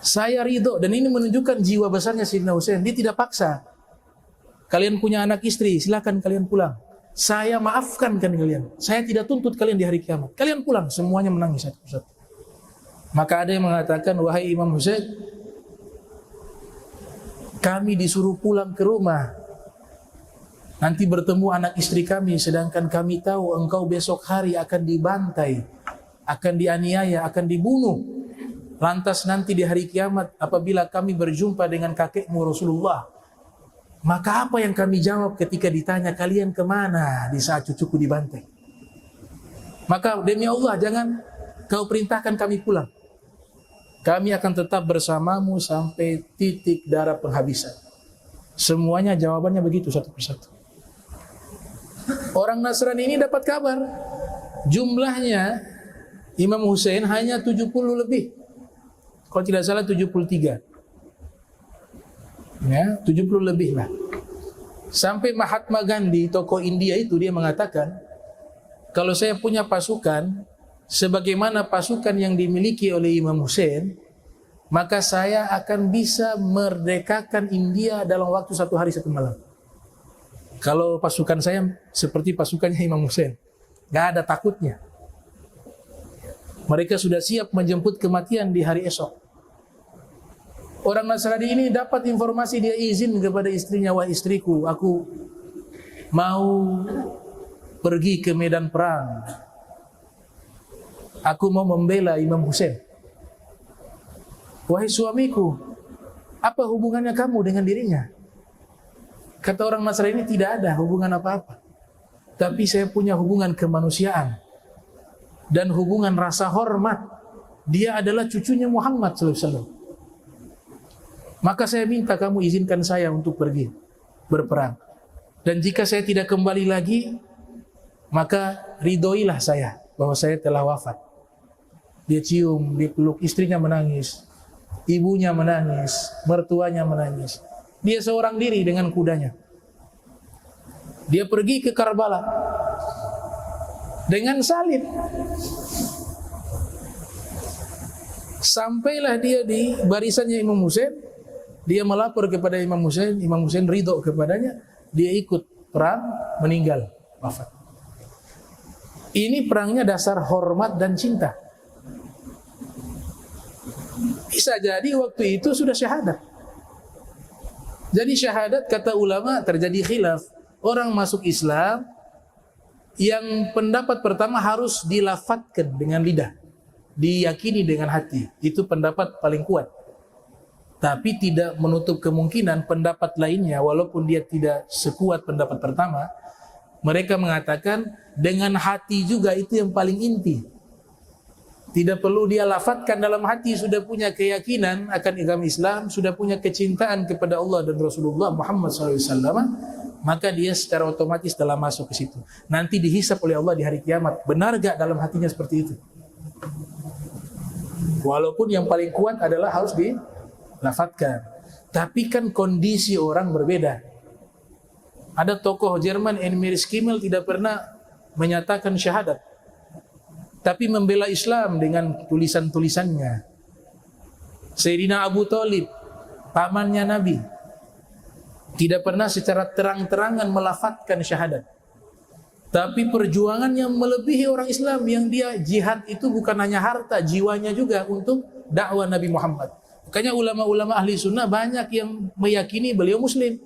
Saya ridho, dan ini menunjukkan jiwa besarnya Sayyidina Hussein. Dia tidak paksa. Kalian punya anak istri, silakan kalian pulang. Saya maafkan kan kalian. Saya tidak tuntut kalian di hari kiamat. Kalian pulang, semuanya menangis satu persatu. Maka ada yang mengatakan, "Wahai Imam Hussein, kami disuruh pulang ke rumah. Nanti bertemu anak istri kami, sedangkan kami tahu engkau besok hari akan dibantai, akan dianiaya, akan dibunuh. Lantas nanti di hari kiamat apabila kami berjumpa dengan kakekmu Rasulullah, maka apa yang kami jawab ketika ditanya kalian kemana di saat cucuku dibantai? Maka demi Allah jangan kau perintahkan kami pulang. Kami akan tetap bersamamu sampai titik darah penghabisan." Semuanya jawabannya begitu satu persatu. Orang Nasrani ini dapat kabar jumlahnya Imam Hussein hanya 70 lebih. Kalau tidak salah 73. Ya, 70 lebih lah. Sampai Mahatma Gandhi, tokoh India itu, dia mengatakan, kalau saya punya pasukan sebagaimana pasukan yang dimiliki oleh Imam Hussein, maka saya akan bisa merdekakan India dalam waktu 1 hari 1 malam. Kalau pasukan saya seperti pasukannya Imam Hussein, gak ada takutnya. Mereka sudah siap menjemput kematian di hari esok. Orang Nasrani ini dapat informasi, dia izin kepada istrinya, "Wah istriku, aku mau pergi ke medan perang. Aku mau membela Imam Husain. Wahai suamiku, apa hubungannya kamu dengan dirinya? Kata orang Nasrani, tidak ada hubungan apa-apa. Tapi saya punya hubungan kemanusiaan dan hubungan rasa hormat. Dia adalah cucunya Muhammad SAW. Maka saya minta kamu izinkan saya untuk pergi berperang. Dan jika saya tidak kembali lagi, maka ridhoilah saya bahwa saya telah wafat. Dia cium, dia peluk, istrinya menangis, ibunya menangis, mertuanya menangis. Dia seorang diri dengan kudanya. Dia pergi ke Karbala dengan salib. Sampailah dia di barisannya Imam Husain. Dia melapor kepada Imam Husain. Imam Husain ridho kepadanya. Dia ikut perang, meninggal, wafat. Ini perangnya dasar hormat dan cinta. Bisa jadi waktu itu sudah syahadat. Jadi syahadat, kata ulama, terjadi khilaf. Orang masuk Islam yang pendapat pertama harus dilafatkan dengan lidah, diyakini dengan hati. Itu pendapat paling kuat. Tapi tidak menutup kemungkinan pendapat lainnya, walaupun dia tidak sekuat pendapat pertama, mereka mengatakan dengan hati juga itu yang paling inti. Tidak perlu dia lafatkan, dalam hati sudah punya keyakinan akan agama Islam, sudah punya kecintaan kepada Allah dan Rasulullah Muhammad SAW, maka dia secara otomatis telah masuk ke situ. Nanti dihisap oleh Allah di hari kiamat. Benar gak dalam hatinya seperti itu? Walaupun yang paling kuat adalah harus dilafatkan. Tapi kan kondisi orang berbeda. Ada tokoh Jerman, Emil Kimmel, tidak pernah menyatakan syahadat, tapi membela Islam dengan tulisan-tulisannya. Sayyidina Abu Thalib, pamannya Nabi, tidak pernah secara terang-terangan melafatkan syahadat. Tapi perjuangannya melebihi orang Islam yang dia jihad itu bukan hanya harta, jiwanya juga untuk dakwah Nabi Muhammad. Makanya ulama-ulama ahli sunnah banyak yang meyakini beliau muslim.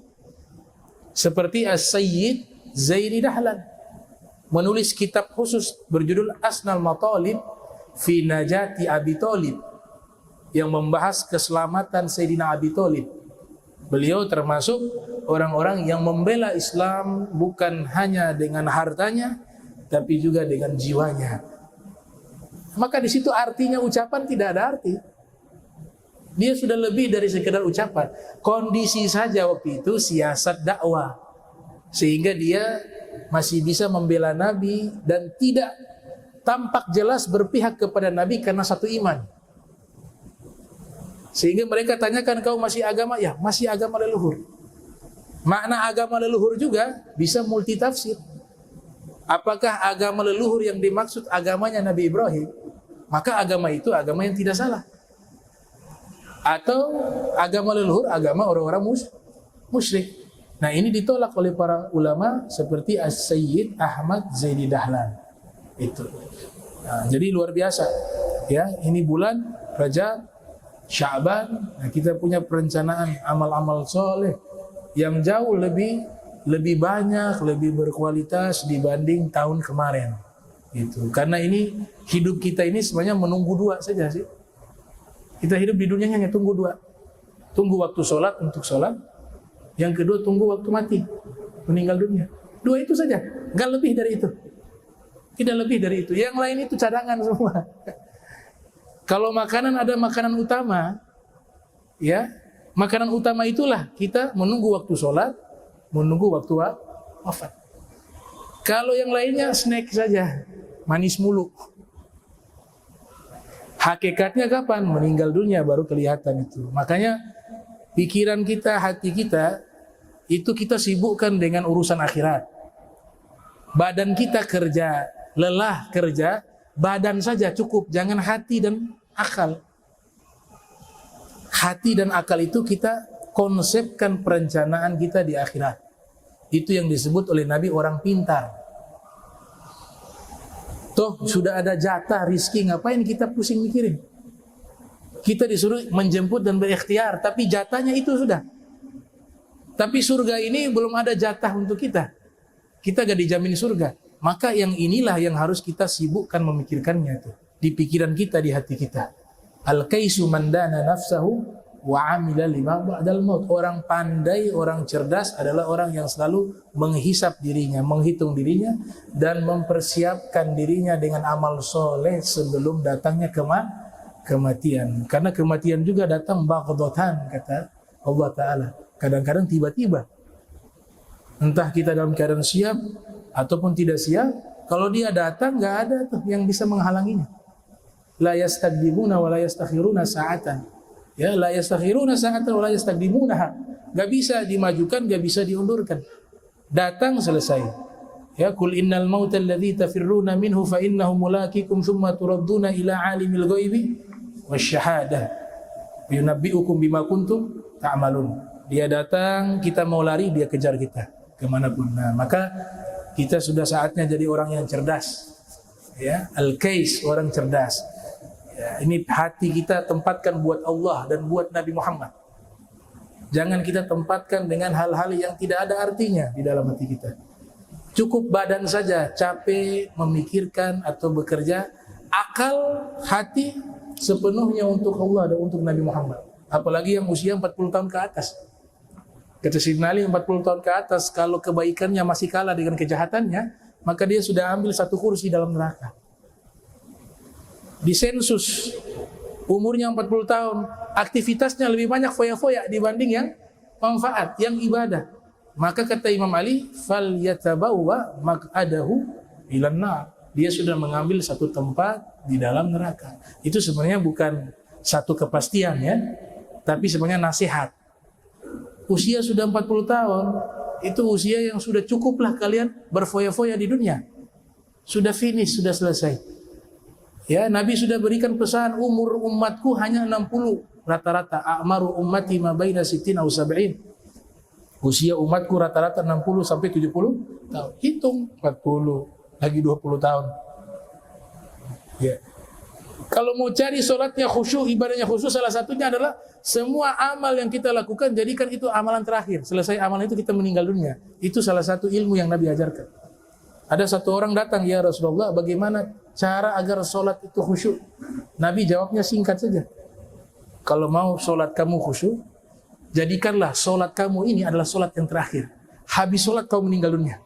Seperti As-Sayyid Zaini Dahlan, menulis kitab khusus berjudul Asnal Matalib fi Najati Abi Thalib, yang membahas keselamatan Sayyidina Abi Thalib. Beliau termasuk orang-orang yang membela Islam bukan hanya dengan hartanya, tapi juga dengan jiwanya. Maka di situ artinya ucapan tidak ada arti. Dia sudah lebih dari sekedar ucapan. Kondisi saja waktu itu siasat dakwah, sehingga dia masih bisa membela Nabi dan tidak tampak jelas berpihak kepada Nabi karena satu iman. Sehingga mereka tanyakan, kau masih agama? Ya, masih agama leluhur. Makna agama leluhur juga bisa multitafsir. Apakah agama leluhur yang dimaksud agamanya Nabi Ibrahim? Maka agama itu agama yang tidak salah. Atau agama leluhur, agama orang-orang musyrik. Nah, ini ditolak oleh para ulama seperti As-Sayyid Ahmad Zaini Dahlan. Itu. Nah, jadi luar biasa. Ya, ini bulan Rajab, Sya'ban. Nah, kita punya perencanaan amal-amal soleh yang jauh lebih banyak, lebih berkualitas dibanding tahun kemarin. Gitu. Karena ini hidup kita ini sebenarnya menunggu dua saja sih. Kita hidup di dunia hanya tunggu dua. Tunggu waktu sholat untuk sholat. Yang kedua tunggu waktu mati, meninggal dunia. Dua itu saja, nggak lebih dari itu. Tidak lebih dari itu. Yang lain itu cadangan semua. Kalau makanan ada makanan utama, ya makanan utama itulah kita menunggu waktu sholat, menunggu waktu wafat. Kalau yang lainnya snack saja, manis mulu. Hakikatnya kapan? Meninggal dunia baru kelihatan itu. Makanya pikiran kita, hati kita, itu kita sibukkan dengan urusan akhirat. Badan kita kerja, lelah kerja, badan saja cukup, jangan hati dan akal. Hati dan akal itu kita konsepkan perencanaan kita di akhirat. Itu yang disebut oleh Nabi orang pintar. Toh sudah ada jatah rizki, ngapain kita pusing mikirin? Kita disuruh menjemput dan berikhtiar, tapi jatahnya itu sudah. Tapi surga ini belum ada jatah untuk kita. kita gak dijamin surga. Maka yang inilah yang harus kita sibukkan memikirkannya tuh di pikiran kita, di hati kita. Al-kaisu man dana nafsahu wa amila lima ba'dal maut. Orang pandai, orang cerdas adalah orang yang selalu menghisap dirinya, menghitung dirinya dan mempersiapkan dirinya dengan amal soleh sebelum datangnya kematian. Karena kematian juga datang baghdatan, kata Allah Ta'ala. Kadang-kadang tiba-tiba. Entah kita dalam keadaan siap ataupun tidak siap, kalau dia datang nggak ada tuh yang bisa menghalanginya. La yastaqdimuna wa la yastakhiruna sa'atan. Ya, la yastakhiruna sa'atan wa la yastaqdimunaha. Nggak bisa dimajukan, nggak bisa diundurkan. Datang selesai. Ya, kul innal mautal ladzi tafirruna minhu fa innahu mulaqikum tsumma turadduna ila alimil ghaibi wasyahadah. Yunabbi'ukum bima kuntum ta'malun. Dia datang, kita mau lari, dia kejar kita kemanapun. Nah, maka kita sudah saatnya jadi orang yang cerdas. Ya, al-kais, orang cerdas. Ya, ini hati kita tempatkan buat Allah dan buat Nabi Muhammad. Jangan kita tempatkan dengan hal-hal yang tidak ada artinya di dalam hati kita. Cukup badan saja capek memikirkan atau bekerja, akal, hati sepenuhnya untuk Allah dan untuk Nabi Muhammad. Apalagi yang usia 40 tahun ke atas. Kata Sayyidina Ali, 40 tahun ke atas, kalau kebaikannya masih kalah dengan kejahatannya, maka dia sudah ambil satu kursi dalam neraka. Di sensus, umurnya 40 tahun, aktivitasnya lebih banyak foya-foya dibanding yang manfaat, yang ibadah. Maka kata Imam Ali, fal yatabawwa maq'adahu ilan nar. Dia sudah mengambil satu tempat di dalam neraka. Itu sebenarnya bukan satu kepastian ya, tapi sebenarnya nasihat. Usia sudah 40 tahun, itu usia yang sudah cukuplah kalian berfoya-foya di dunia. Sudah finish, sudah selesai. Ya, Nabi sudah berikan pesan, umur umatku hanya 60 rata-rata. A'maru ummati ma baina sittin aw sab'in. Usia umatku rata-rata 60 sampai 70 tahun. Hitung 40 lagi 20 tahun. Ya. Kalau mau cari sholatnya khusyuk, ibadahnya khusyuk, salah satunya adalah semua amal yang kita lakukan, jadikan itu amalan terakhir. Selesai amalan itu kita meninggal dunia. Itu salah satu ilmu yang Nabi ajarkan. Ada satu orang datang, ya Rasulullah, bagaimana cara agar sholat itu khusyuk? Nabi jawabnya singkat saja. Kalau mau sholat kamu khusyuk, jadikanlah sholat kamu ini adalah sholat yang terakhir. Habis sholat kau meninggal dunia.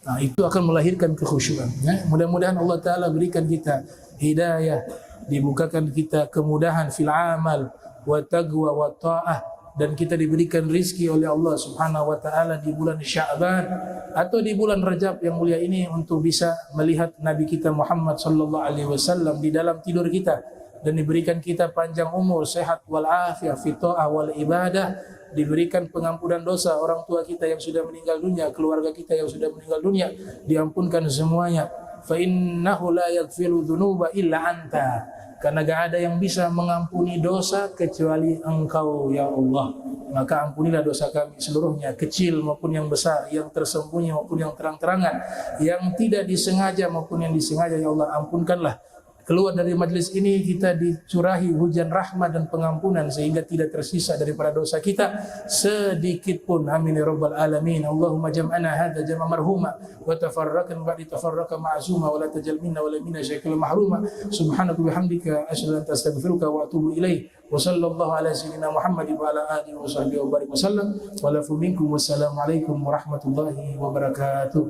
Nah, itu akan melahirkan kekhusyukan. Ya, mudah-mudahan Allah Ta'ala berikan kita hidayah, dibukakan kita kemudahan fil amal wa taqwa wa ta'ah, dan kita diberikan rizki oleh Allah Subhanahu wa Ta'ala di bulan Sya'ban atau di bulan Rajab yang mulia ini untuk bisa melihat Nabi kita Muhammad sallallahu alaihi wasallam di dalam tidur kita, dan diberikan kita panjang umur, sehat wal afiyah fi ta'ah wal ibadah, diberikan pengampunan dosa orang tua kita yang sudah meninggal dunia, keluarga kita yang sudah meninggal dunia, diampunkan semuanya. Fa innahu la yaghfiru dzunuba illa anta. Karena gak ada yang bisa mengampuni dosa kecuali Engkau ya Allah. Maka ampunilah dosa kami seluruhnya, kecil maupun yang besar, yang tersembunyi maupun yang terang-terangan, yang tidak disengaja maupun yang disengaja ya Allah, ampunkanlah. Keluar dari majlis ini kita dicurahi hujan rahmat dan pengampunan sehingga tidak tersisa daripada dosa kita sedikit pun. Amin ya rabbal alamin. Allahumma jam'ana hadza jam'a marhuma wa tafarraqan ba'di tafarraqa ma'suma wa la tajal minna wa la minna syai'un mahruma. Subhanaka wa bihamdika asyhadu an la ilaha illa anta astaghfiruka wa atubu ilaik. Wa sallallahu ala sayyidina Muhammad wa ala alihi wa sahbihi wa barik wasallam. Wa lafu minkum wassalamu alaikum warahmatullahi wabarakatuh.